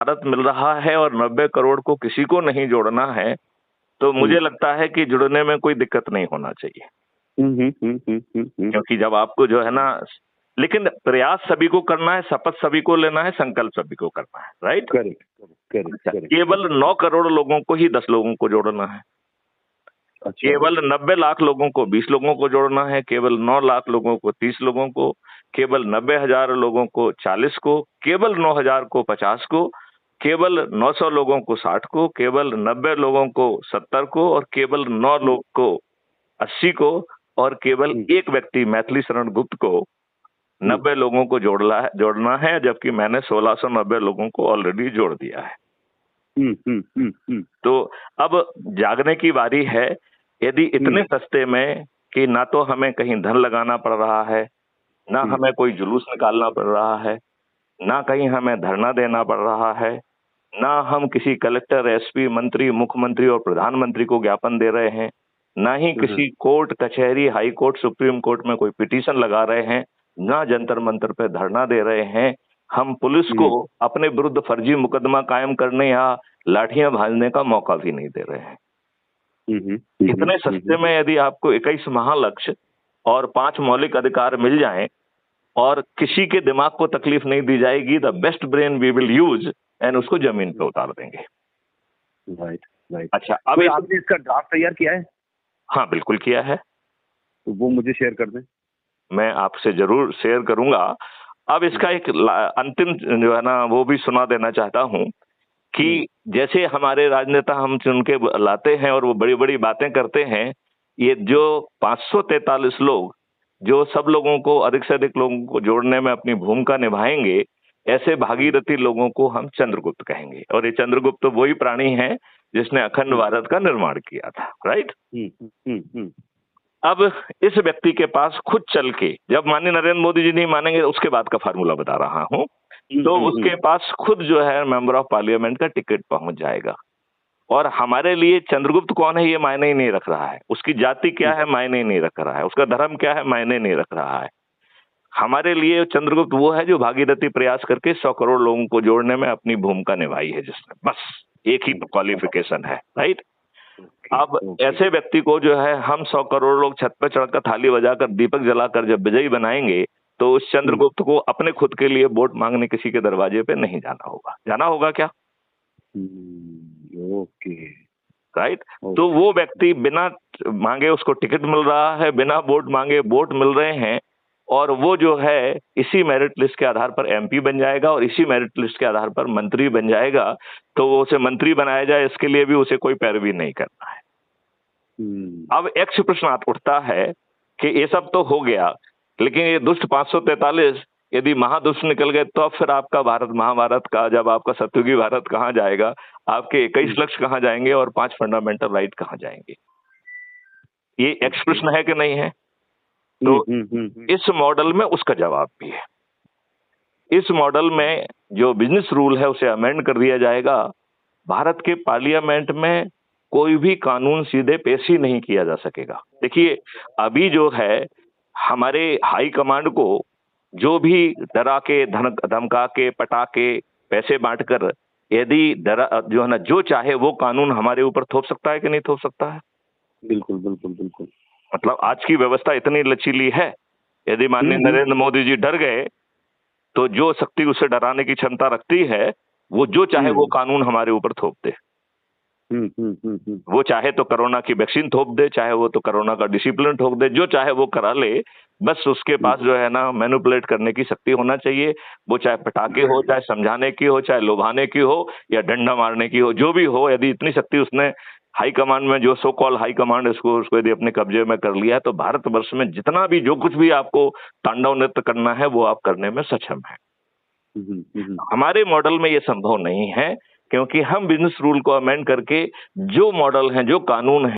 भारत मिल रहा है और 90 करोड़ को किसी को नहीं जोड़ना है, तो मुझे लगता है कि जुड़ने में कोई दिक्कत नहीं होना चाहिए। क्योंकि जब आपको जो है ना, लेकिन प्रयास सभी को करना है, शपथ सभी को लेना है, संकल्प सभी को करना है, राइट? करेक्ट। केवल 9 करोड़ लोगों को ही 10 लोगों को जोड़ना है। अच्छा। केवल 90 लाख लोगों को 20 लोगों को जोड़ना है, केवल 9 लाख लोगों को 30 लोगों को, केवल 90,000 लोगों को 40 को, केवल 9,000 को 50 को, केवल 900 लोगों को 60 को, केवल 90 लोगों को 70 को, और केवल 9 लोग को 80 को, और केवल एक व्यक्ति मैथिली शरण गुप्त को 90 लोगों को जोड़ना है, जबकि मैंने 1690 लोगों को ऑलरेडी जोड़ दिया है। तो अब जागने की बारी है। यदि इतने सस्ते में कि ना तो हमें कहीं धन लगाना पड़ रहा है, ना हमें कोई जुलूस निकालना पड़ रहा है, ना कहीं हमें धरना देना पड़ रहा है, ना हम किसी कलेक्टर, एसपी, मंत्री, मुख्यमंत्री और प्रधानमंत्री को ज्ञापन दे रहे हैं, ना ही किसी कोर्ट कचहरी, हाई कोर्ट, सुप्रीम कोर्ट में कोई पिटीशन लगा रहे हैं, ना जंतर मंतर पे धरना दे रहे हैं, हम पुलिस को अपने विरुद्ध फर्जी मुकदमा कायम करने या लाठियां भाजने का मौका भी नहीं दे रहे हैं। इतने सस्ते में यदि आपको 21 महालक्ष्य और 5 मौलिक अधिकार मिल जाएं और किसी के दिमाग को तकलीफ नहीं दी जाएगी, the best brain we will use, and उसको जमीन पे उतार देंगे। राइट। अच्छा, अब आपने इसका ड्राफ्ट तैयार किया है? हाँ, बिल्कुल किया है। तो वो मुझे शेयर कर दें। मैं आपसे जरूर शेयर करूंगा। अब इसका एक अंतिम जो है ना, वो भी सुना देना चाहता हूं कि जैसे हमारे राजनेता हम चुन के लाते हैं और वो बड़ी बड़ी बातें करते हैं, ये जो 543 लोग जो सब लोगों को, अधिक से अधिक लोगों को जोड़ने में अपनी भूमिका निभाएंगे, ऐसे भागीरथी लोगों को हम चंद्रगुप्त कहेंगे। और ये चंद्रगुप्त वही प्राणी है जिसने अखंड भारत का निर्माण किया था, राइट? अब इस व्यक्ति के पास खुद चल के, जब माननीय नरेंद्र मोदी जी नहीं मानेंगे, उसके बाद का फार्मूला बता रहा हूं, तो उसके पास खुद जो है मेंबर ऑफ पार्लियामेंट का टिकट पहुंच जाएगा। और हमारे लिए चंद्रगुप्त कौन है ये मायने ही नहीं रख रहा है, उसकी जाति क्या है मायने ही नहीं रख रहा है, उसका धर्म क्या है मायने नहीं रख रहा है। हमारे लिए चंद्रगुप्त वो है जो भागीरथी प्रयास करके 100 करोड़ लोगों को जोड़ने में अपनी भूमिका निभाई है, जिसने, बस एक ही क्वालिफिकेशन है, राइट? अब ऐसे व्यक्ति को जो है हम 100 करोड़ लोग छत पे चढ़कर थाली बजाकर दीपक जलाकर जब विजयी बनाएंगे, तो उस चंद्रगुप्त को अपने खुद के लिए वोट मांगने किसी के दरवाजे पे नहीं जाना होगा। जाना होगा क्या? Okay, right. तो वो व्यक्ति बिना मांगे उसको टिकट मिल रहा है, बिना वोट मांगे वोट मिल रहे हैं, और वो जो है इसी मेरिट लिस्ट के आधार पर एमपी बन जाएगा और इसी मेरिट लिस्ट के आधार पर मंत्री बन जाएगा। तो वो उसे मंत्री बनाया जाए, इसके लिए भी उसे कोई पैरवी नहीं करना है। अब एक प्रश्न उठता है कि ये सब तो हो गया, लेकिन ये दुष्ट 543 यदि महादुष्ट निकल गए, तो अब फिर आपका भारत, महाभारत का, जब आपका सत्युगी भारत कहाँ जाएगा, आपके 21 लक्ष्य कहाँ जाएंगे और 5 फंडामेंटल राइट कहाँ जाएंगे? ये एक प्रश्न है कि नहीं है? तो इस मॉडल में उसका जवाब भी है। इस मॉडल में जो बिजनेस रूल है उसे अमेंड कर दिया जाएगा। भारत के पार्लियामेंट में कोई भी कानून सीधे पेश ही नहीं किया जा सकेगा। देखिए, अभी जो है हमारे हाई कमांड को जो भी डरा के, धमका के, पटा के, पैसे बांटकर यदि जो है ना, जो चाहे वो कानून हमारे ऊपर थोप सकता है कि नहीं थोप सकता है? बिल्कुल। मतलब आज की व्यवस्था इतनी लचीली है, यदि माननीय नरेंद्र मोदी जी डर गए, तो जो शक्ति उसे डराने की क्षमता रखती है, वो जो चाहे वो कानून हमारे ऊपर थोप दे। वो चाहे तो कोरोना की वैक्सीन थोप दे, चाहे वो तो कोरोना का डिसिप्लिन थोप दे, जो चाहे वो करा ले, बस उसके पास जो है ना मैनिपुलेट करने की शक्ति होना चाहिए। वो चाहे पटाखे हो, चाहे समझाने की हो, चाहे लुभाने की हो, या डंडा मारने की हो, जो भी हो, यदि इतनी शक्ति उसने हाई कमांड में, जो सो कॉल हाई कमांड, उसको यदि अपने कब्जे में कर लिया है, तो भारतवर्ष में जितना भी, जो कुछ भी आपको तांडव नृत्य करना है, वो आप करने में सक्षम है। हमारे मॉडल में ये संभव नहीं है, क्योंकि हम बिजनेस रूल को अमेंड करके जो मॉडल है, जो कानून है,